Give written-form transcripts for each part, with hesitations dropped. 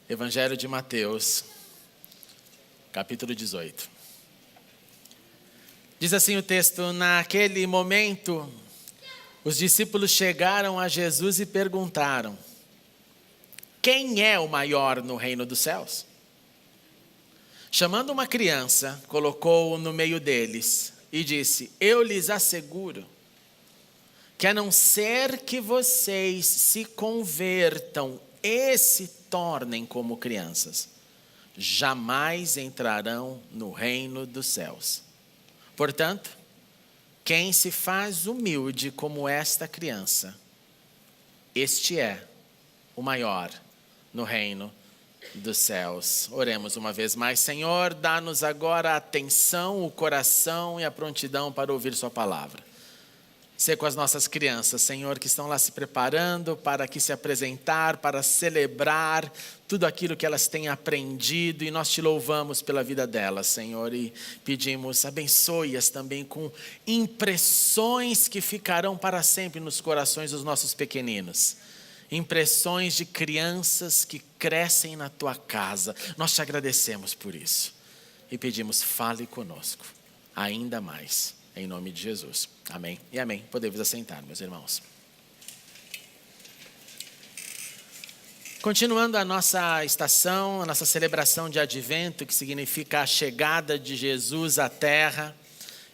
Evangelho de Mateus, capítulo 18. Diz assim o texto: naquele momento, os discípulos chegaram a Jesus e perguntaram: quem é o maior no reino dos céus? Chamando uma criança, colocou-o no meio deles e disse: eu lhes asseguro que a não ser que vocês se convertam e se tornem como crianças, jamais entrarão no reino dos céus. Portanto, quem se faz humilde como esta criança, este é o maior no reino dos céus. Oremos uma vez mais. Senhor, dá-nos agora a atenção, o coração e a prontidão para ouvir sua palavra. Sê com as nossas crianças, Senhor, que estão lá se preparando para aqui se apresentar, para celebrar tudo aquilo que elas têm aprendido, e nós te louvamos pela vida delas, Senhor, e pedimos, abençoe-as também com impressões que ficarão para sempre nos corações dos nossos pequeninos. Impressões de crianças que crescem na tua casa. Nós te agradecemos por isso e pedimos, fale conosco ainda mais. Em nome de Jesus. Amém e amém. Podemos assentar, meus irmãos. Continuando a nossa estação, a nossa celebração de advento, que significa a chegada de Jesus à terra.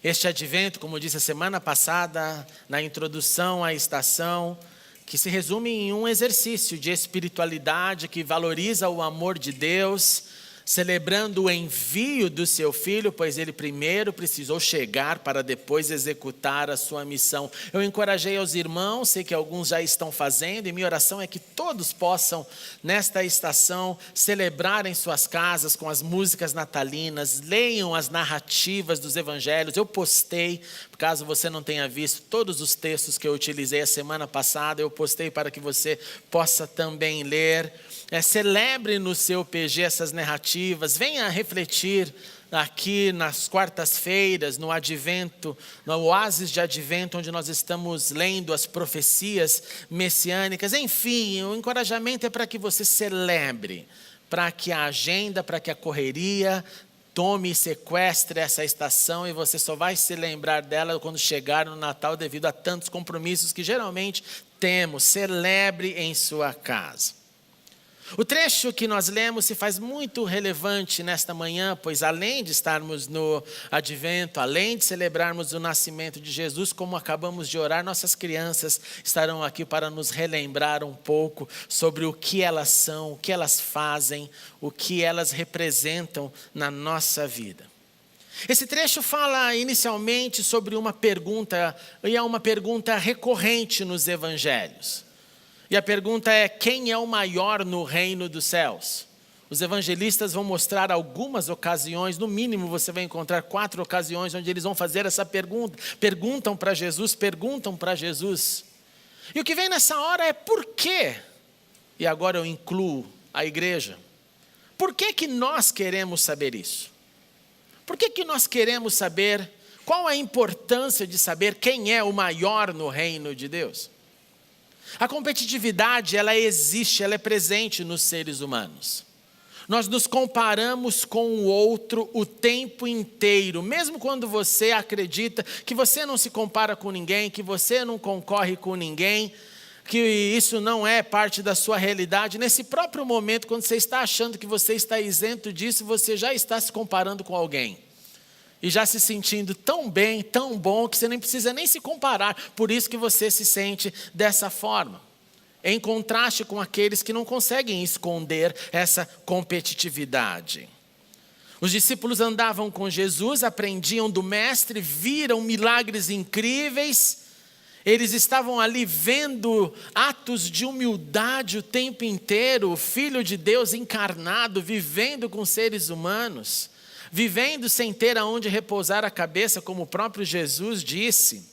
Este advento, como disse a semana passada, na introdução à estação, que se resume em um exercício de espiritualidade que valoriza o amor de Deus, celebrando o envio do seu filho, pois ele primeiro precisou chegar para depois executar a sua missão. Eu encorajei aos irmãos, sei que alguns já estão fazendo, e minha oração é que todos possam, nesta estação, celebrar em suas casas com as músicas natalinas, leiam as narrativas dos evangelhos. Eu postei, caso você não tenha visto, todos os textos que eu utilizei a semana passada, eu postei para que você possa também ler. Celebre no seu PG essas narrativas, venha refletir aqui nas quartas-feiras, no advento, no oásis de advento, onde nós estamos lendo as profecias messiânicas. Enfim, o encorajamento é para que você celebre, para que a agenda, para que a correria tome e sequestre essa estação, e você só vai se lembrar dela quando chegar no Natal, devido a tantos compromissos que geralmente temos. Celebre em sua casa. O trecho que nós lemos se faz muito relevante nesta manhã, pois além de estarmos no advento, além de celebrarmos o nascimento de Jesus, como acabamos de orar, nossas crianças estarão aqui para nos relembrar um pouco sobre o que elas são, o que elas fazem, o que elas representam na nossa vida. Esse trecho fala inicialmente sobre uma pergunta, e é uma pergunta recorrente nos evangelhos. E a pergunta é: quem é o maior no reino dos céus? Os evangelistas vão mostrar algumas ocasiões, no mínimo você vai encontrar 4 ocasiões onde eles vão fazer essa pergunta. Perguntam para Jesus. E o que vem nessa hora é por quê? E agora eu incluo a igreja. Por que que nós queremos saber isso? Por que que nós queremos saber qual a importância de saber quem é o maior no reino de Deus? A competitividade, ela existe, ela é presente nos seres humanos. Nós nos comparamos com o outro o tempo inteiro, mesmo quando você acredita que você não se compara com ninguém, que você não concorre com ninguém, que isso não é parte da sua realidade. Nesse próprio momento, quando você está achando que você está isento disso, você já está se comparando com alguém. E já se sentindo tão bem, tão bom, que você nem precisa nem se comparar. Por isso que você se sente dessa forma. Em contraste com aqueles que não conseguem esconder essa competitividade. Os discípulos andavam com Jesus, aprendiam do Mestre, viram milagres incríveis. Eles estavam ali vendo atos de humildade o tempo inteiro. O Filho de Deus encarnado, vivendo com seres humanos. Vivendo sem ter aonde repousar a cabeça, como o próprio Jesus disse.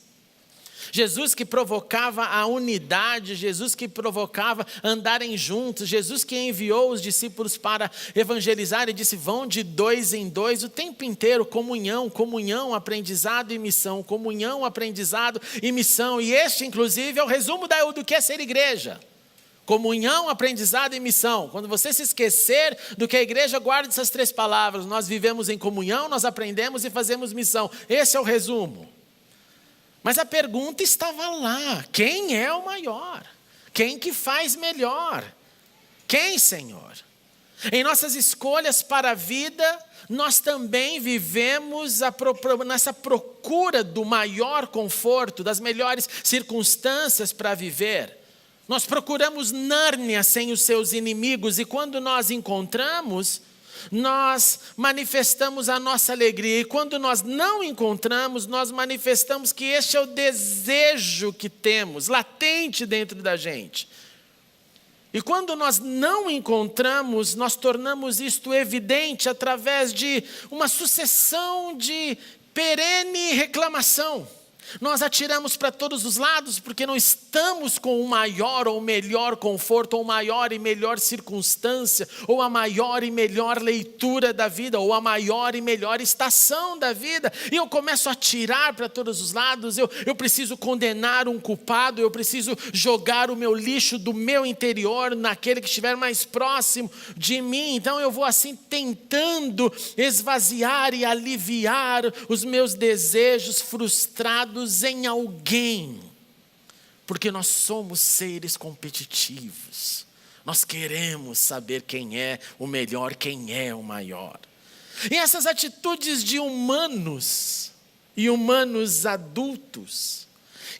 Jesus que provocava a unidade, Jesus que provocava andarem juntos, Jesus que enviou os discípulos para evangelizar e disse: vão de 2 em 2 o tempo inteiro, comunhão, aprendizado e missão, comunhão, aprendizado e missão. E este inclusive é o resumo do que é ser igreja. Comunhão, aprendizado e missão. Quando você se esquecer do que a igreja guarda essas 3 palavras, nós vivemos em comunhão, nós aprendemos e fazemos missão. Esse é o resumo. Mas a pergunta estava lá: quem é o maior? Quem que faz melhor? Quem, Senhor? Em nossas escolhas para a vida, nós também vivemos nessa procura do maior conforto, das melhores circunstâncias para viver. Nós procuramos Nárnia sem os seus inimigos, e quando nós encontramos, nós manifestamos a nossa alegria. E quando nós não encontramos, nós manifestamos que este é o desejo que temos, latente dentro da gente. E quando nós não encontramos, nós tornamos isto evidente através de uma sucessão de perene reclamação. Nós atiramos para todos os lados porque não estamos com o maior ou melhor conforto, ou maior e melhor circunstância, ou a maior e melhor leitura da vida, ou a maior e melhor estação da vida. E eu começo a atirar para todos os lados, eu preciso condenar um culpado, eu preciso jogar o meu lixo do meu interior naquele que estiver mais próximo de mim. Então eu vou assim tentando esvaziar e aliviar os meus desejos frustrados em alguém, porque nós somos seres competitivos, nós queremos saber quem é o melhor, quem é o maior. E essas atitudes de humanos e humanos adultos,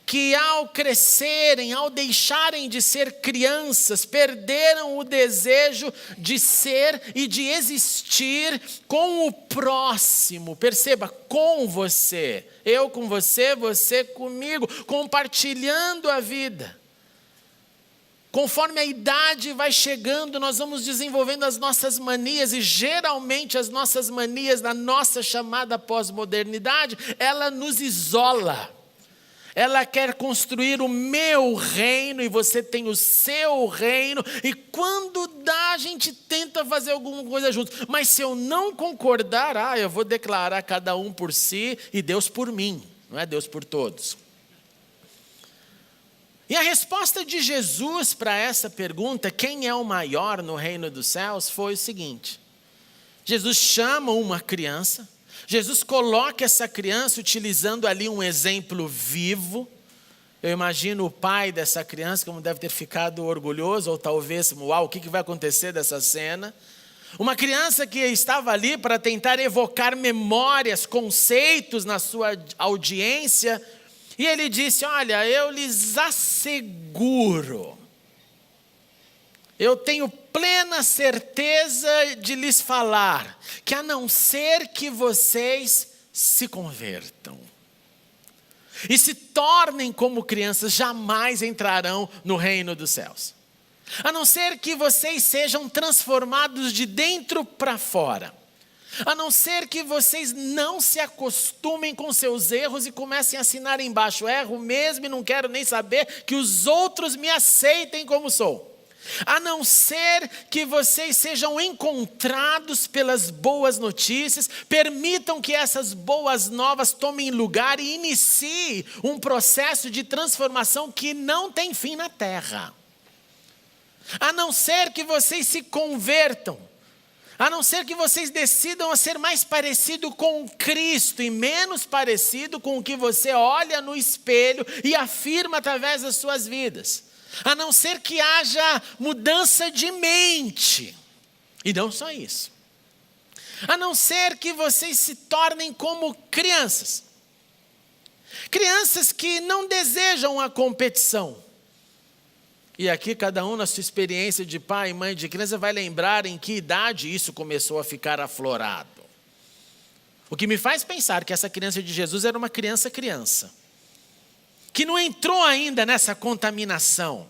que ao crescerem, ao deixarem de ser crianças, perderam o desejo de ser e de existir com o próximo. Perceba, com você. Eu com você, você comigo, compartilhando a vida. Conforme a idade vai chegando, nós vamos desenvolvendo as nossas manias, e geralmente as nossas manias da nossa chamada pós-modernidade, ela nos isola. Ela quer construir o meu reino e você tem o seu reino, e quando dá a gente tenta fazer alguma coisa junto, mas se eu não concordar, eu vou declarar cada um por si e Deus por mim, não é Deus por todos. E a resposta de Jesus para essa pergunta, quem é o maior no reino dos céus, foi o seguinte: Jesus chama uma criança, Jesus coloca essa criança utilizando ali um exemplo vivo. Eu imagino o pai dessa criança como deve ter ficado orgulhoso, ou talvez, uau, o que vai acontecer dessa cena? Uma criança que estava ali para tentar evocar memórias, conceitos na sua audiência, e ele disse: olha, eu lhes asseguro, eu tenho plena certeza de lhes falar, que a não ser que vocês se convertam e se tornem como crianças, jamais entrarão no reino dos céus. A não ser que vocês sejam transformados de dentro para fora. A não ser que vocês não se acostumem com seus erros e comecem a assinar embaixo: erro mesmo e não quero nem saber, que os outros me aceitem como sou. A não ser que vocês sejam encontrados pelas boas notícias, permitam que essas boas novas tomem lugar e iniciem um processo de transformação que não tem fim na terra. A não ser que vocês se convertam, a não ser que vocês decidam a ser mais parecido com Cristo e menos parecido com o que você olha no espelho e afirma através das suas vidas. A não ser que haja mudança de mente. E não só isso. A não ser que vocês se tornem como crianças. Crianças que não desejam a competição. E aqui cada um na sua experiência de pai e mãe de criança vai lembrar em que idade isso começou a ficar aflorado. O que me faz pensar que essa criança de Jesus era uma criança, que não entrou ainda nessa contaminação.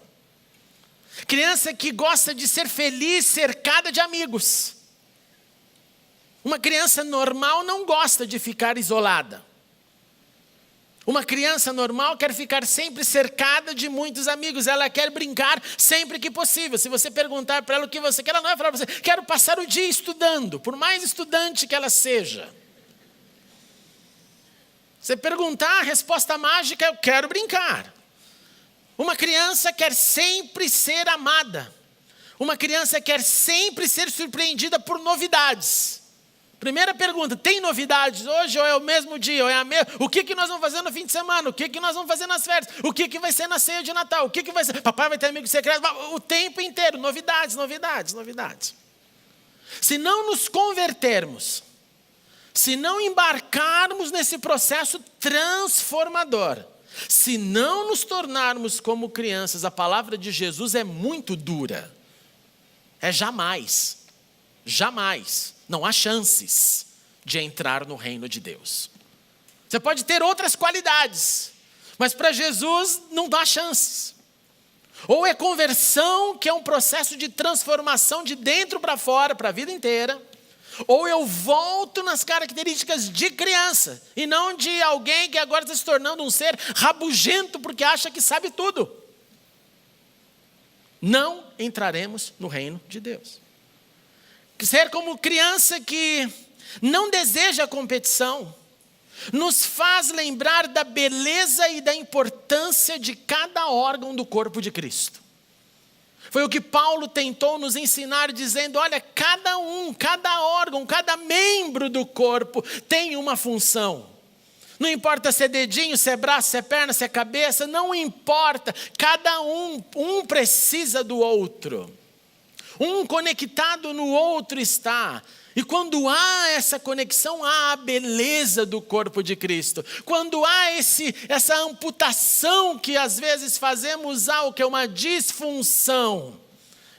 Criança que gosta de ser feliz, cercada de amigos. Uma criança normal não gosta de ficar isolada. Uma criança normal quer ficar sempre cercada de muitos amigos. Ela quer brincar sempre que possível. Se você perguntar para ela o que você quer, ela não vai falar para você: quero passar o dia estudando, por mais estudante que ela seja. Você perguntar, a resposta mágica é: eu quero brincar. Uma criança quer sempre ser amada. Uma criança quer sempre ser surpreendida por novidades. Primeira pergunta, tem novidades hoje ou é o mesmo dia? Ou é o que nós vamos fazer no fim de semana? O que nós vamos fazer nas férias? O que vai ser na ceia de Natal? O que vai ser? Papai vai ter amigo secreto? O tempo inteiro, novidades, novidades, novidades. Se não nos convertermos, se não embarcarmos nesse processo transformador, se não nos tornarmos como crianças, a palavra de Jesus é muito dura. É jamais, jamais, não há chances de entrar no reino de Deus. Você pode ter outras qualidades, mas para Jesus não dá chances. Ou é conversão, que é um processo de transformação de dentro para fora, para a vida inteira. Ou eu volto nas características de criança, e não de alguém que agora está se tornando um ser rabugento porque acha que sabe tudo. Não entraremos no reino de Deus. Ser como criança que não deseja a competição, nos faz lembrar da beleza e da importância de cada órgão do corpo de Cristo. Foi o que Paulo tentou nos ensinar, dizendo, olha, cada órgão, cada membro do corpo tem uma função. Não importa se é dedinho, se é braço, se é perna, se é cabeça, não importa. Cada um precisa do outro. Um conectado no outro está. E quando há essa conexão, há a beleza do corpo de Cristo. Quando há essa amputação que às vezes fazemos, há o que é uma disfunção.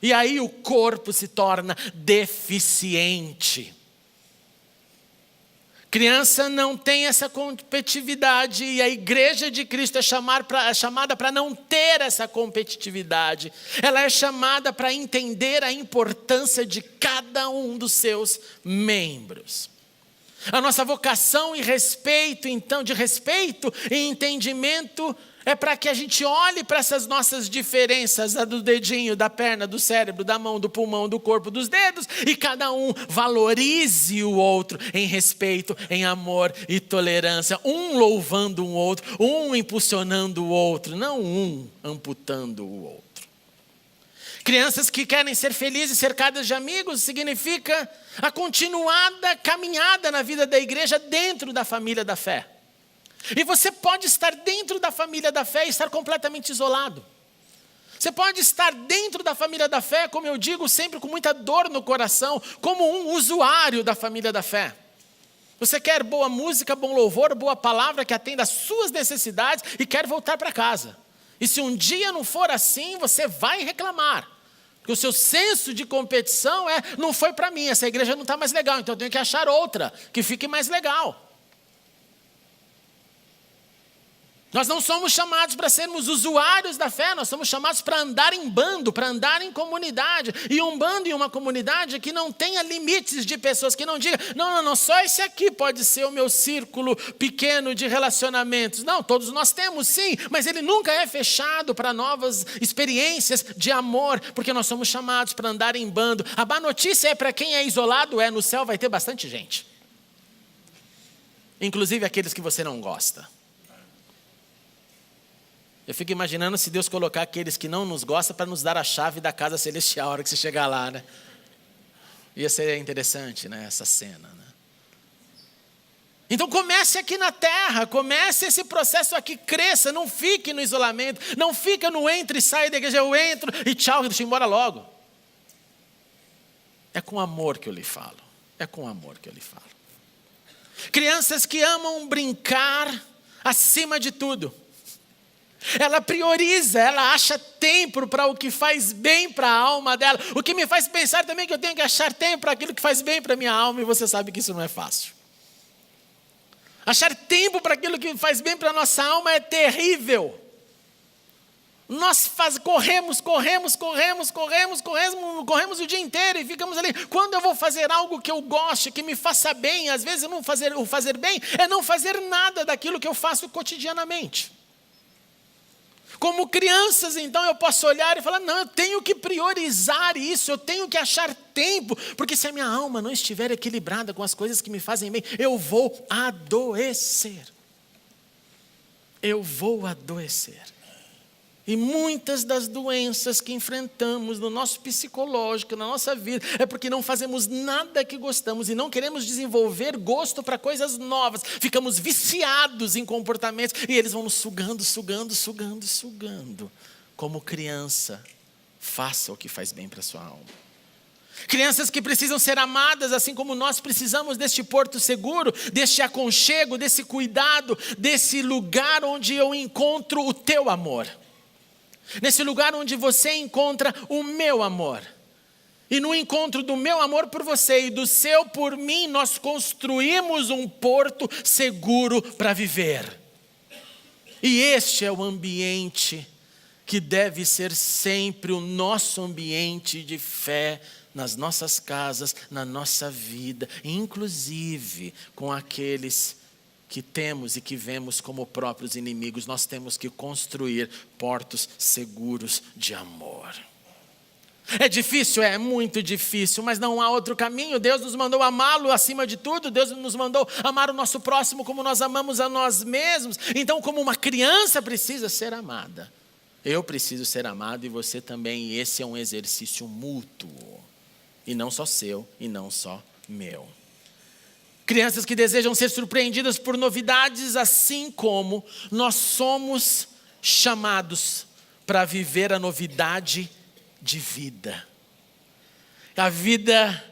E aí o corpo se torna deficiente. Criança não tem essa competitividade e a igreja de Cristo é chamada para não ter essa competitividade. Ela é chamada para entender a importância de cada um dos seus membros. A nossa vocação e respeito, então, de respeito e entendimento é para que a gente olhe para essas nossas diferenças, a do dedinho, da perna, do cérebro, da mão, do pulmão, do corpo, dos dedos, e cada um valorize o outro em respeito, em amor e tolerância, um louvando um outro, um impulsionando o outro, não um amputando o outro. Crianças que querem ser felizes, cercadas de amigos, significa a continuada caminhada na vida da igreja dentro da família da fé. E você pode estar dentro da família da fé e estar completamente isolado. Você pode estar dentro da família da fé, como eu digo, sempre com muita dor no coração, como um usuário da família da fé. Você quer boa música, bom louvor, boa palavra que atenda às suas necessidades e quer voltar para casa. E se um dia não for assim, você vai reclamar. Porque o seu senso de competição não foi para mim, essa igreja não está mais legal, então eu tenho que achar outra que fique mais legal. Nós não somos chamados para sermos usuários da fé, nós somos chamados para andar em bando, para andar em comunidade. E um bando e uma comunidade que não tenha limites de pessoas, que não diga, não, só esse aqui pode ser o meu círculo pequeno de relacionamentos. Não, todos nós temos sim, mas ele nunca é fechado para novas experiências de amor, porque nós somos chamados para andar em bando. A má notícia é para quem é isolado, no céu vai ter bastante gente. Inclusive aqueles que você não gosta. Eu fico imaginando se Deus colocar aqueles que não nos gostam para nos dar a chave da casa celestial, a hora que você chegar lá, né? Ia ser interessante, né, essa cena, né? Então comece aqui na terra, comece esse processo aqui, cresça, não fique no isolamento, não fica no entra e sai da igreja, eu entro e tchau, deixa eu ir embora logo. É com amor que eu lhe falo, é com amor que eu lhe falo. Crianças que amam brincar acima de tudo. Ela prioriza, ela acha tempo para o que faz bem para a alma dela. O que me faz pensar também que eu tenho que achar tempo para aquilo que faz bem para a minha alma. E você sabe que isso não é fácil. Achar tempo para aquilo que faz bem para a nossa alma é terrível. Nós corremos o dia inteiro e ficamos ali. Quando eu vou fazer algo que eu goste, que me faça bem, às vezes o fazer bem é não fazer nada daquilo que eu faço cotidianamente. Como crianças, então, eu posso olhar e falar, não, eu tenho que priorizar isso, eu tenho que achar tempo, porque se a minha alma não estiver equilibrada com as coisas que me fazem bem, eu vou adoecer. Eu vou adoecer. E muitas das doenças que enfrentamos no nosso psicológico, na nossa vida, é porque não fazemos nada que gostamos e não queremos desenvolver gosto para coisas novas. Ficamos viciados em comportamentos e eles vão nos sugando. Como criança, faça o que faz bem para a sua alma. Crianças que precisam ser amadas, assim como nós precisamos deste porto seguro, deste aconchego, desse cuidado, desse lugar onde eu encontro o teu amor. Nesse lugar onde você encontra o meu amor. E no encontro do meu amor por você e do seu por mim, nós construímos um porto seguro para viver. E este é o ambiente que deve ser sempre o nosso ambiente de fé nas nossas casas, na nossa vida, inclusive com aqueles que temos e que vemos como próprios inimigos. Nós temos que construir portos seguros de amor. É difícil? É muito difícil, mas não há outro caminho. Deus nos mandou amá-lo acima de tudo. Deus nos mandou amar o nosso próximo como nós amamos a nós mesmos. Então, como uma criança precisa ser amada, eu preciso ser amado e você também. E esse é um exercício mútuo. E não só seu, e não só meu. Crianças que desejam ser surpreendidas por novidades, assim como nós somos chamados para viver a novidade de vida. A vida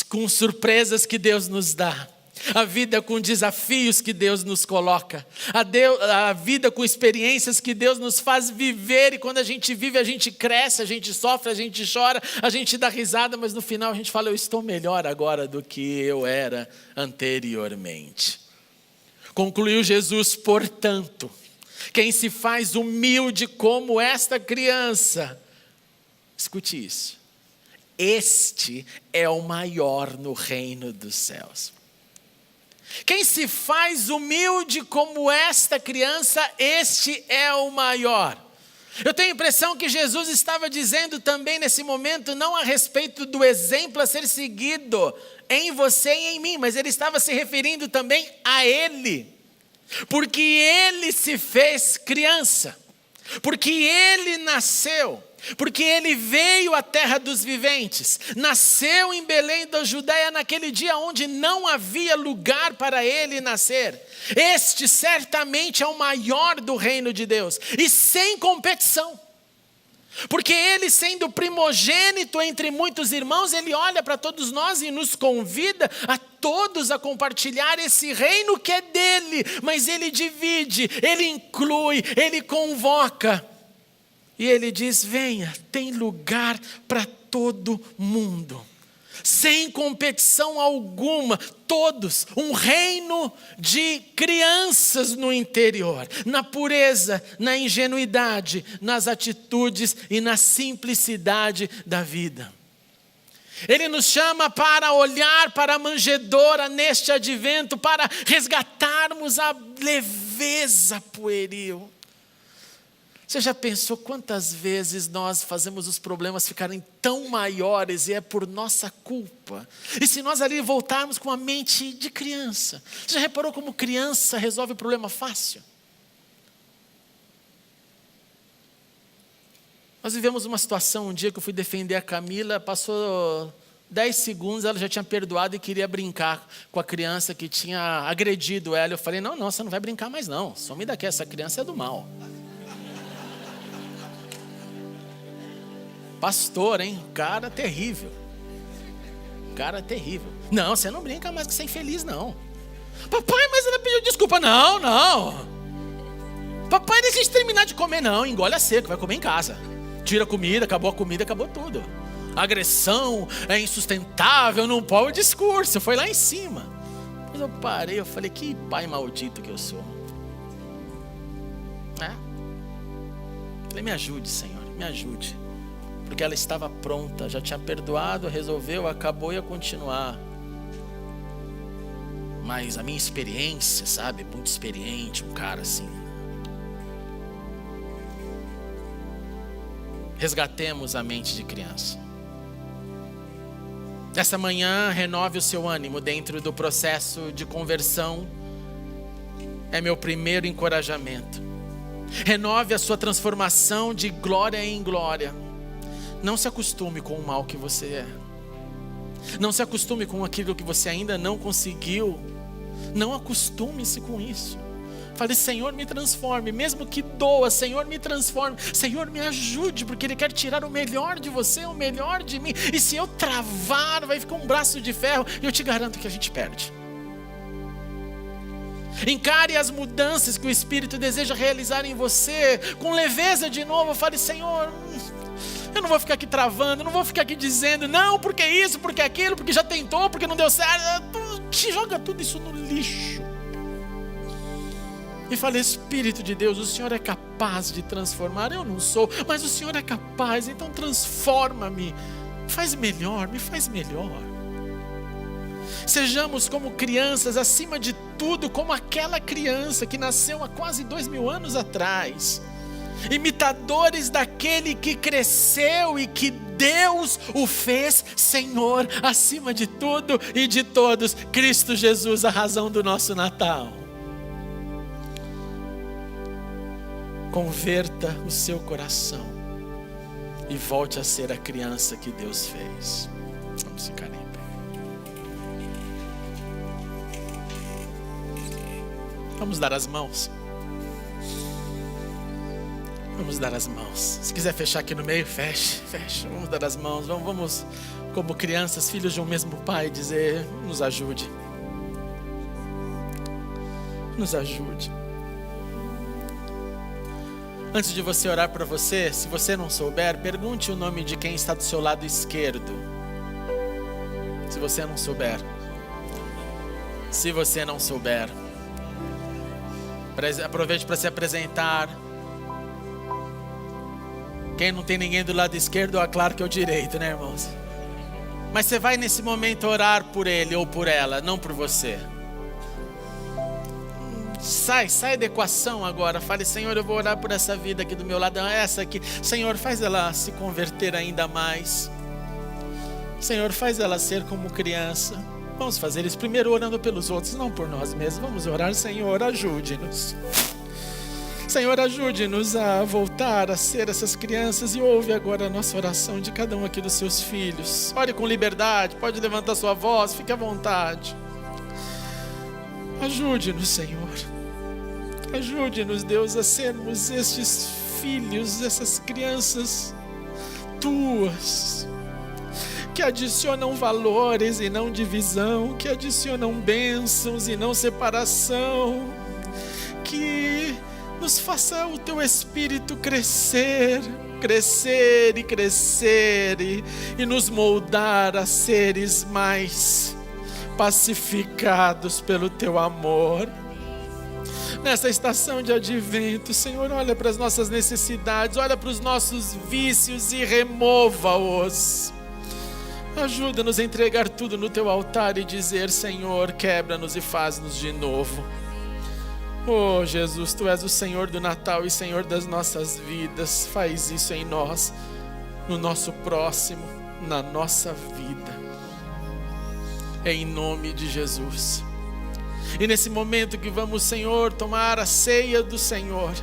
com surpresas que Deus nos dá. A vida com desafios que Deus nos coloca. A vida com experiências que Deus nos faz viver. E quando a gente vive, a gente cresce, a gente sofre, a gente chora, a gente dá risada. Mas no final a gente fala, eu estou melhor agora do que eu era anteriormente. Concluiu Jesus, portanto, quem se faz humilde como esta criança. Escute isso. Este é o maior no reino dos céus. Quem se faz humilde como esta criança, este é o maior. Eu tenho a impressão que Jesus estava dizendo também nesse momento, não a respeito do exemplo a ser seguido em você e em mim, mas ele estava se referindo também a ele. Porque ele se fez criança, porque ele nasceu. Porque ele veio à terra dos viventes, nasceu em Belém da Judéia naquele dia onde não havia lugar para ele nascer. Este certamente é o maior do reino de Deus e sem competição. Porque ele, sendo primogênito entre muitos irmãos, ele olha para todos nós e nos convida a todos a compartilhar esse reino que é dele. Mas ele divide, ele inclui, ele convoca. E ele diz, venha, tem lugar para todo mundo. Sem competição alguma, todos, um reino de crianças no interior, na pureza, na ingenuidade, nas atitudes e na simplicidade da vida. Ele nos chama para olhar para a manjedoura neste advento, para resgatarmos a leveza pueril. Você já pensou quantas vezes nós fazemos os problemas ficarem tão maiores e é por nossa culpa? E se nós ali voltarmos com a mente de criança? Você já reparou como criança resolve o problema fácil? Nós vivemos uma situação um dia que eu fui defender a Camila, passou 10 segundos, ela já tinha perdoado e queria brincar com a criança que tinha agredido ela. Eu falei, não, você não vai brincar mais não, some daqui, essa criança é do mal. Pastor, hein? Cara terrível. Cara terrível. Não, você não brinca mais que você é infeliz, não. Papai, mas ela pediu desculpa. Não. Papai, deixa a gente terminar de comer. Não, engole a seco, vai comer em casa. Tira a comida, acabou tudo. A agressão é insustentável, não pode o discurso. Foi lá em cima. Mas eu parei, eu falei, que pai maldito que eu sou. Falei, me ajude, Senhor, me ajude. Porque ela estava pronta, já tinha perdoado, resolveu, acabou e ia continuar. Mas a minha experiência, sabe, muito experiente, um cara assim. Resgatemos a mente de criança. Essa manhã, renove o seu ânimo dentro do processo de conversão. É meu primeiro encorajamento. Renove a sua transformação de glória em glória. Não se acostume com o mal que você é. Não se acostume com aquilo que você ainda não conseguiu. Não acostume-se com isso. Fale: Senhor, me transforme, mesmo que doa. Senhor, me transforme. Senhor, me ajude, porque Ele quer tirar o melhor de você, o melhor de mim. E se eu travar, vai ficar um braço de ferro, e eu te garanto que a gente perde. Encare as mudanças que o Espírito deseja realizar em você com leveza de novo. Fale: Senhor, eu não vou ficar aqui travando, não vou ficar aqui dizendo não, porque isso, porque aquilo, porque já tentou, porque não deu certo. Joga tudo isso no lixo. E fala: Espírito de Deus, o Senhor é capaz de transformar. Eu não sou, mas o Senhor é capaz, então transforma-me. Faz melhor, me faz melhor. Sejamos como crianças, acima de tudo, como aquela criança que nasceu há quase 2000 anos atrás. Imitadores daquele que cresceu e que Deus o fez Senhor acima de tudo e de todos. Cristo Jesus, a razão do nosso Natal. Converta o seu coração e volte a ser a criança que Deus fez. Vamos ficar em pé. Vamos dar as mãos. Vamos dar as mãos. Se quiser fechar aqui no meio, feche. Vamos dar as mãos. Vamos, como crianças, filhos de um mesmo pai, dizer: nos ajude. Nos ajude. Antes de você orar para você, se você não souber, pergunte o nome de quem está do seu lado esquerdo. Se você não souber. Se você não souber, aproveite para se apresentar. Quem não tem ninguém do lado esquerdo, é claro que é o direito, né, irmãos? Mas você vai nesse momento orar por ele ou por ela, não por você. Sai da equação agora. Fale: Senhor, eu vou orar por essa vida aqui do meu lado, essa aqui. Senhor, faz ela se converter ainda mais. Senhor, faz ela ser como criança. Vamos fazer isso primeiro orando pelos outros, não por nós mesmos. Vamos orar: Senhor, ajude-nos. Senhor, ajude-nos a voltar a ser essas crianças. E ouve agora a nossa oração de cada um aqui dos seus filhos. Ore com liberdade, pode levantar sua voz, fique à vontade. Ajude-nos, Senhor. Ajude-nos, Deus, a sermos estes filhos, essas crianças tuas, que adicionam valores e não divisão, que adicionam bênçãos e não separação, que nos faça o teu Espírito crescer e nos moldar a seres mais pacificados pelo teu amor. Nessa estação de advento, Senhor, olha para as nossas necessidades, olha para os nossos vícios e remova-os. Ajuda-nos a entregar tudo no teu altar e dizer: Senhor, quebra-nos e faz-nos de novo. Oh Jesus, Tu és o Senhor do Natal e Senhor das nossas vidas. Faz isso em nós, no nosso próximo, na nossa vida. Em nome de Jesus. E nesse momento que vamos, Senhor, tomar a ceia do Senhor,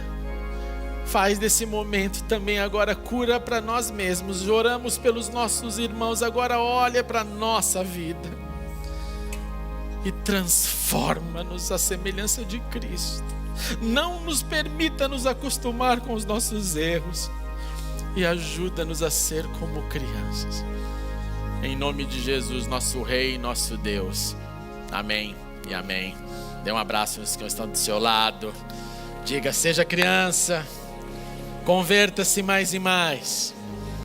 faz desse momento também agora cura para nós mesmos. Oramos pelos nossos irmãos, agora olha para a nossa vida e transforma-nos à semelhança de Cristo. Não nos permita nos acostumar com os nossos erros e ajuda-nos a ser como crianças. Em nome de Jesus, nosso Rei e nosso Deus. Amém e amém. Dê um abraço nos que estão do seu lado. Diga: seja criança, converta-se mais e mais.